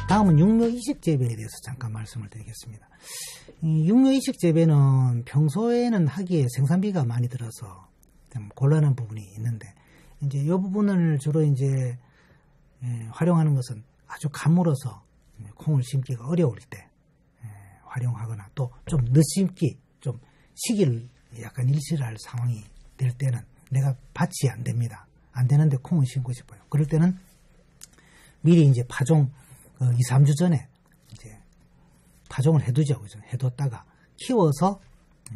다음은 육묘이식 재배에 대해서 잠깐 말씀을 드리겠습니다. 이 육묘이식 재배는 평소에는 하기에 생산비가 많이 들어서 좀 곤란한 부분이 있는데, 이제 이 부분을 주로 이제 활용하는 것은 아주 가물어서 콩을 심기가 어려울 때 활용하거나, 또 좀 늦심기, 좀 시기를 약간 일실할 상황이 될 때는 내가 밭이 안 됩니다. 안 되는데 콩을 심고 싶어요. 그럴 때는 미리 이제 파종 2, 3주 전에 이제 파종을 해두죠. 그죠? 해뒀다가 키워서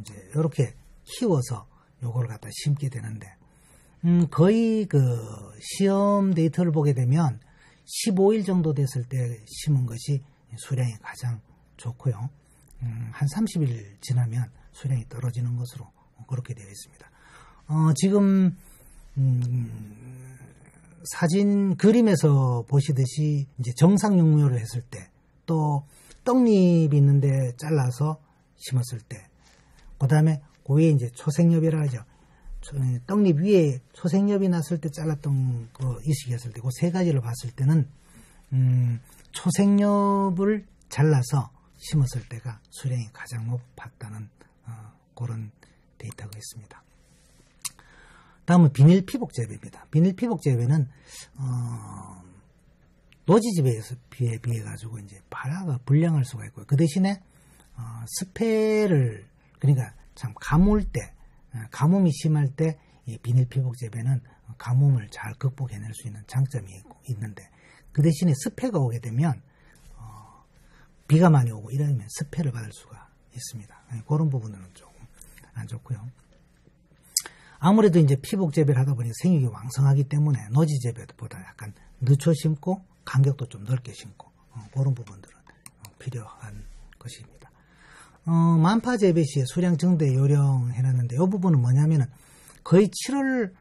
이제 이렇게 키워서 요걸 갖다 심게 되는데, 거의 그 시험 데이터를 보게 되면 15일 정도 됐을 때 심은 것이 수량이 가장 좋고요. 한 30일 지나면 수량이 떨어지는 것으로 그렇게 되어 있습니다. 지금 사진 그림에서 보시듯이 이제 정상 육묘를 했을 때, 또 떡잎이 있는데 잘라서 심었을 때, 그 다음에 그 위에 이제 초생엽이라 하죠. 떡잎 위에 초생엽이 났을 때 잘랐던 그 이식이었을 때, 그 세 가지를 봤을 때는 초생엽을 잘라서 심었을 때가 수량이 가장 높았다는 그런 데이터가 있습니다. 다음은 비닐 피복 재배입니다. 비닐 피복 재배는 노지 재배에 비해 가지고 이제 발화가 불량할 수가 있고요. 그 대신에 습해를, 그러니까 참 가물 때, 가뭄이 심할 때 이 비닐 피복 재배는 가뭄을 잘 극복해낼 수 있는 장점이 있는데, 그 대신에 습해가 오게 되면 비가 많이 오고 이러면 습해를 받을 수가 있습니다. 그런 부분은 조금 안 좋고요. 아무래도 이제 피복 재배를 하다 보니 생육이 왕성하기 때문에 노지 재배보다 약간 늦춰 심고 간격도 좀 넓게 심고 그런 부분들은 필요한 것입니다. 만파 재배 시에 수량 증대 요령 해놨는데, 이 부분은 뭐냐면은 거의 7월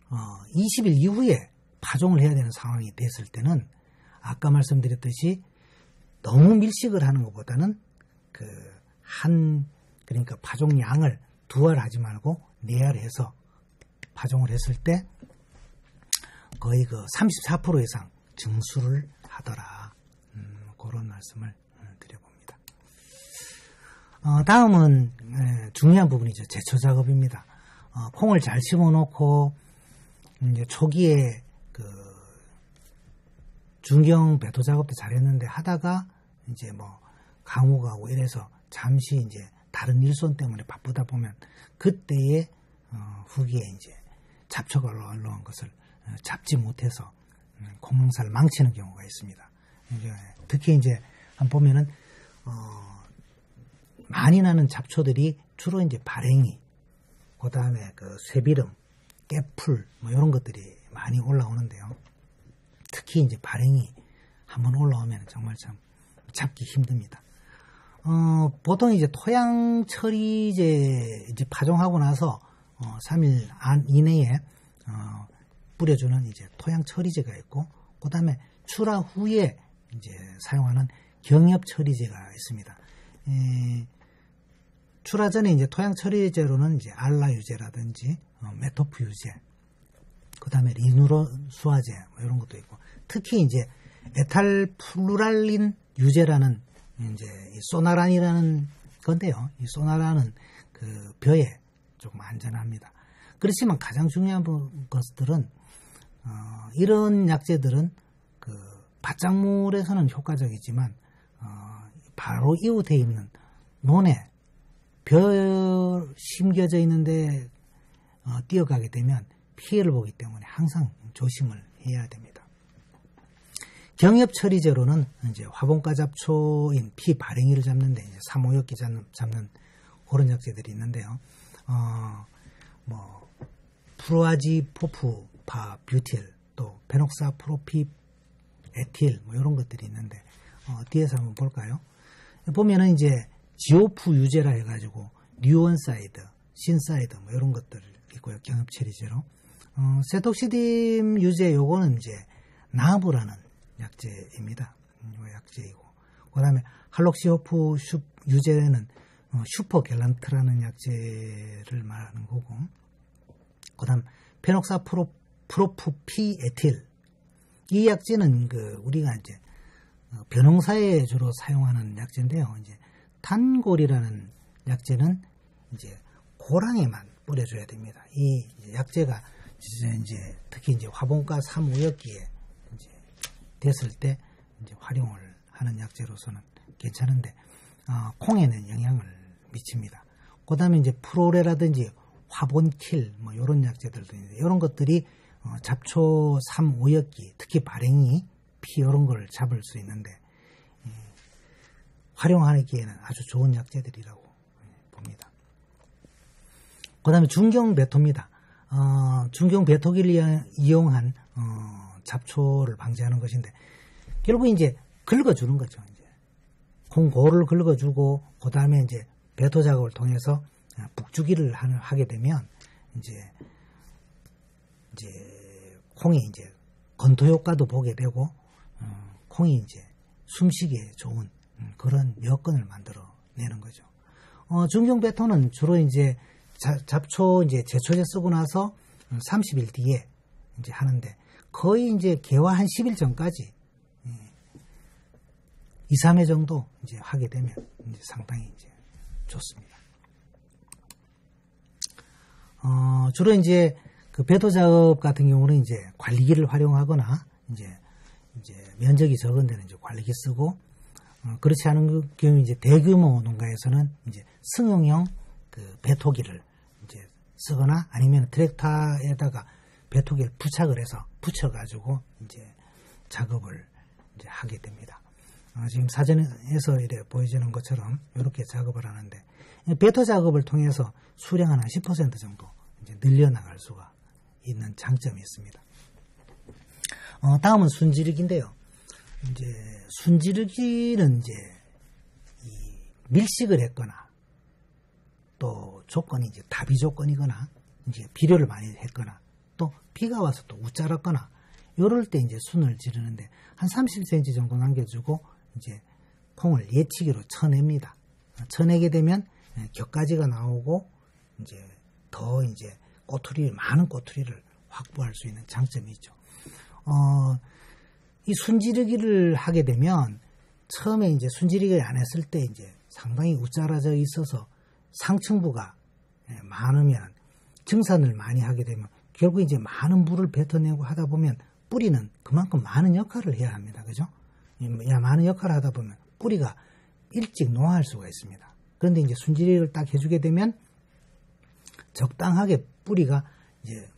20일 이후에 파종을 해야 되는 상황이 됐을 때는 아까 말씀드렸듯이 너무 밀식을 하는 것보다는 그러니까 파종량을 2알 하지 말고 4알 해서 파종을 했을 때 거의 그 34% 이상 증수를 하더라. 그런 말씀을 드려봅니다. 다음은 중요한 부분이죠. 제초 작업입니다. 콩을 잘 심어놓고 이제 초기에 그 중경 배토 작업도 잘했는데 하다가 이제 뭐 강우가 오고 이래서 잠시 이제 다른 일손 때문에 바쁘다 보면 그때의 후기에 이제 잡초가 올라온 것을 잡지 못해서 콩농사를 망치는 경우가 있습니다. 특히 이제 한번 보면은 많이 나는 잡초들이 주로 이제 발행이, 그 다음에 그 쇠비름, 깨풀 뭐 이런 것들이 많이 올라오는데요. 특히 이제 발행이 한번 올라오면 정말 참 잡기 힘듭니다. 보통 이제 토양 처리제 이제 파종하고 나서 3일 이내에 뿌려주는 이제 토양 처리제가 있고, 그 다음에 출하 후에 이제 사용하는 경엽 처리제가 있습니다. 출하 전에 이제 토양 처리제로는 이제 알라유제라든지 메토프 유제, 그 다음에 리누로수화제 뭐 이런 것도 있고, 특히 이제 에탈플루랄린 유제라는 이제 이 소나란이라는 건데요. 이 소나란은 그 벼에 조금 안전합니다. 그렇지만 가장 중요한 것들은 이런 약재들은 그 밭작물에서는 효과적이지만 바로 이웃에 있는 논에 벼 심겨져 있는데 뛰어가게 되면 피해를 보기 때문에 항상 조심을 해야 됩니다. 경엽 처리제로는 이제 화분가 잡초인 피 발행이를 잡는데 이제 삼오엽기 잡는 그런 약재들이 있는데요. 뭐 프로아지포프파 뷰틸, 또 베녹사프로피 에틸 뭐 이런 것들이 있는데 뒤에서 한번 볼까요? 보면은 이제 지오프 유제라 해가지고 뉴온사이드, 신사이드 뭐 이런 것들 있고요. 경엽 처리제로. 세톡시딤 유제 요거는 이제 나브라는 약재입니다. 약재이고, 그 다음에 할록시호프 유제는 슈퍼갤란트라는 약재를 말하는 거고, 그 다음 페녹사프로프피 에틸, 이 약재는 우리가 이제 벼농사에 주로 사용하는 약재인데요. 이제 단골이라는 약재는 이제 고랑에만 뿌려줘야 됩니다. 이 약재가 이제 특히 이제 화분가 3-5엽기에 이제 됐을 때 이제 활용을 하는 약재로서는 괜찮은데 콩에는 영향을 미칩니다. 그다음에 이제 프로레라든지 화본킬 뭐 이런 약재들도 있는데 이런 것들이 잡초 3-5엽기 특히 발행이 피 이런 걸 잡을 수 있는데 활용하기에는 아주 좋은 약재들이라고 봅니다. 그 다음에 중경배토입니다. 중경배토기를 이용한 잡초를 방지하는 것인데 결국 이제 긁어주는 거죠. 이제 콩고를 긁어주고 그 다음에 이제 배토 작업을 통해서 북주기를 하게 되면 이제 콩이 이제 건토 효과도 보게 되고 콩이 이제 숨쉬기에 좋은 그런 여건을 만들어내는 거죠. 중경배토는 주로 이제 잡초 이제 제초제 쓰고 나서 30일 뒤에 이제 하는데 거의 이제 개화 한 10일 전까지 2-3회 정도 이제 하게 되면 이제 상당히 이제 좋습니다. 주로 이제 그 배토 작업 같은 경우는 이제 관리기를 활용하거나 이제 면적이 적은 데는 이제 관리기 쓰고 그렇지 않은 경우 이제 대규모 농가에서는 이제 승용형 그 배토기를 이제 쓰거나 아니면 트랙터에다가 배토기를 부착을 해서 붙여가지고 이제 작업을 이제 하게 됩니다. 지금 사진에서 이렇게 보여주는 것처럼 이렇게 작업을 하는데 배토 작업을 통해서 수량 한 10% 정도 이제 늘려나갈 수가 있는 장점이 있습니다. 다음은 순지르기인데요. 이제 순지르기는 이제 이 밀식을 했거나 또 조건이 이제 다비 조건이거나 이제 비료를 많이 했거나 또 비가 와서 또 우짜랐거나 이럴 때 이제 순을 지르는데 한 30cm 정도 남겨주고 이제 콩을 예치기로 쳐냅니다. 쳐내게 되면 격가지가 나오고 이제 더 이제 많은 꼬투리를 확보할 수 있는 장점이 있죠. 이 순지르기를 하게 되면 처음에 이제 순지르기를 안 했을 때 이제 상당히 우짜라져 있어서 상층부가 많으면 증산을 많이 하게 되면 결국 이제 많은 물을 뱉어내고 하다 보면 뿌리는 그만큼 많은 역할을 해야 합니다. 그죠? 많은 역할을 하다 보면 뿌리가 일찍 노화할 수가 있습니다. 그런데 이제 순지르기를 딱 해주게 되면 적당하게 뿌리가 이제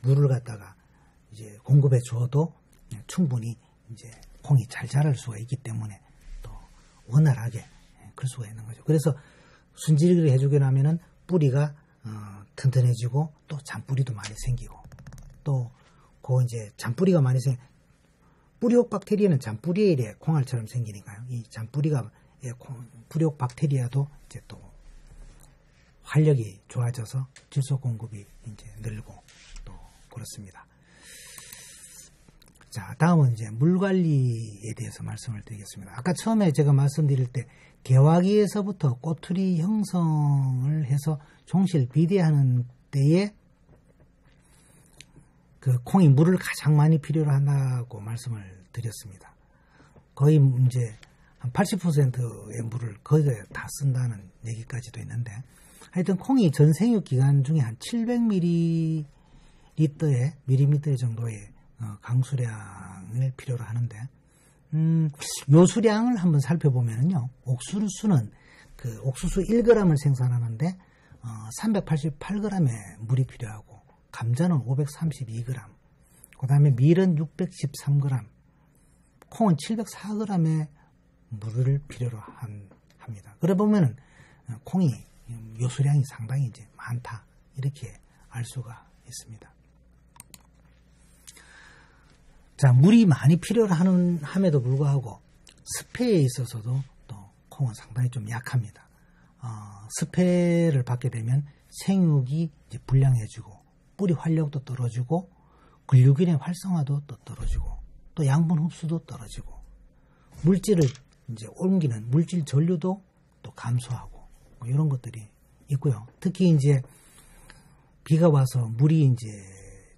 물을 갖다가 이제 공급해 주어도 충분히 이제 콩이 잘 자랄 수가 있기 때문에 또 원활하게 그럴 수가 있는 거죠. 그래서 순지르기를 해주게 되면은 뿌리가 튼튼해지고 또 잔뿌리도 많이 생기고 또 그 이제 잔뿌리가 많이 뿌리옥 박테리아는 잔뿌리에 이래 콩알처럼 생기니까요. 이 잔뿌리가 뿌리옥 박테리아도 이제 또 활력이 좋아져서 질소 공급이 이제 늘고 또 그렇습니다. 자, 다음은 이제 물 관리에 대해서 말씀을 드리겠습니다. 아까 처음에 제가 말씀드릴 때 개화기에서부터 꼬투리 형성을 해서 종실 비대하는 때에 그 콩이 물을 가장 많이 필요로 한다고 말씀을 드렸습니다. 거의 이제 한 80%의 물을 거의 다 쓴다는 얘기까지도 있는데 하여튼 콩이 전 생육 기간 중에 한 700ml 정도의 강수량을 필요로 하는데 요 수량을 한번 살펴보면요. 옥수수는 그 옥수수 1g을 생산하는데 388g의 물이 필요하고 감자는 532g 그 다음에 밀은 613g 콩은 704g의 물을 필요로 합니다. 그래 보면은 콩이 요 수량이 상당히 이제 많다 이렇게 알 수가 있습니다. 자, 물이 많이 필요로 함에도 불구하고 습해에 있어서도 또 콩은 상당히 좀 약합니다. 습해를 받게 되면 생육이 이제 불량해지고 뿌리 활력도 떨어지고 근류균의 활성화도 또 떨어지고 또 양분 흡수도 떨어지고 물질을 이제 옮기는 물질 전류도 또 감소하고 뭐 이런 것들이 있고요. 특히 이제 비가 와서 물이 이제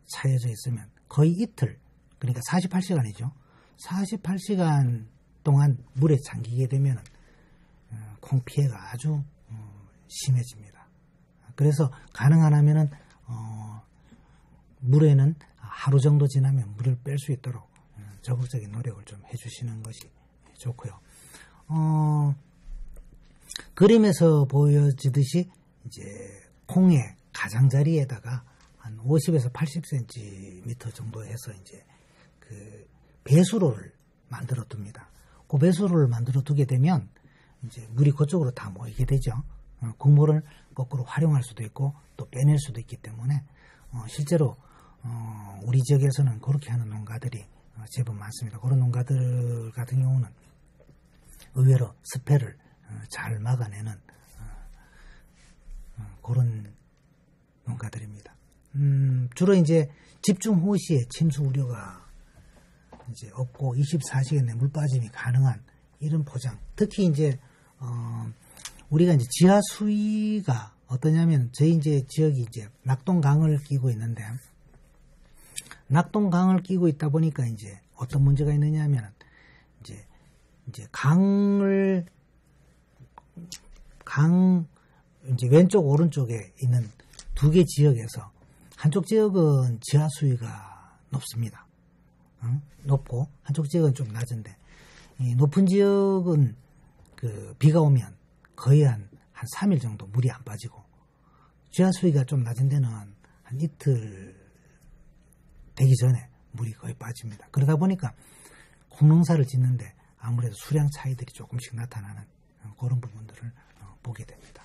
차여져 있으면 거의 이틀 그러니까 48시간이죠. 48시간 동안 물에 잠기게 되면 콩 피해가 아주 심해집니다. 그래서 가능한 하면은 물에는 하루 정도 지나면 물을 뺄 수 있도록 적극적인 노력을 좀 해주시는 것이 좋고요. 그림에서 보여지듯이 이제 콩의 가장자리에다가 한 50에서 80cm 정도 해서 이제 그 배수로를 만들어 둡니다. 그 배수로를 만들어 두게 되면 이제 물이 그쪽으로 다 모이게 되죠. 국물을 거꾸로 활용할 수도 있고 또 빼낼 수도 있기 때문에 실제로 우리 지역에서는 그렇게 하는 농가들이 제법 많습니다. 그런 농가들 같은 경우는 의외로 습해를 잘 막아내는 그런 농가들입니다. 주로 이제 집중호우 시에 침수 우려가 이제 없고 24시간 내 물 빠짐이 가능한 이런 포장. 특히 이제 우리가 이제 지하 수위가 어떠냐면 저희 이제 지역이 이제 낙동강을 끼고 있는데 낙동강을 끼고 있다 보니까 이제 어떤 문제가 있느냐면 이제 강 이제 왼쪽 오른쪽에 있는 두 개 지역에서 한쪽 지역은 지하 수위가 높습니다. 높고 한쪽 지역은 좀 낮은데 이 높은 지역은 그 비가 오면 거의 한 3일 정도 물이 안 빠지고 지하 수위가 좀 낮은 데는 한 이틀 되기 전에 물이 거의 빠집니다. 그러다 보니까 콩농사를 짓는데 아무래도 수량 차이들이 조금씩 나타나는 그런 부분들을 보게 됩니다.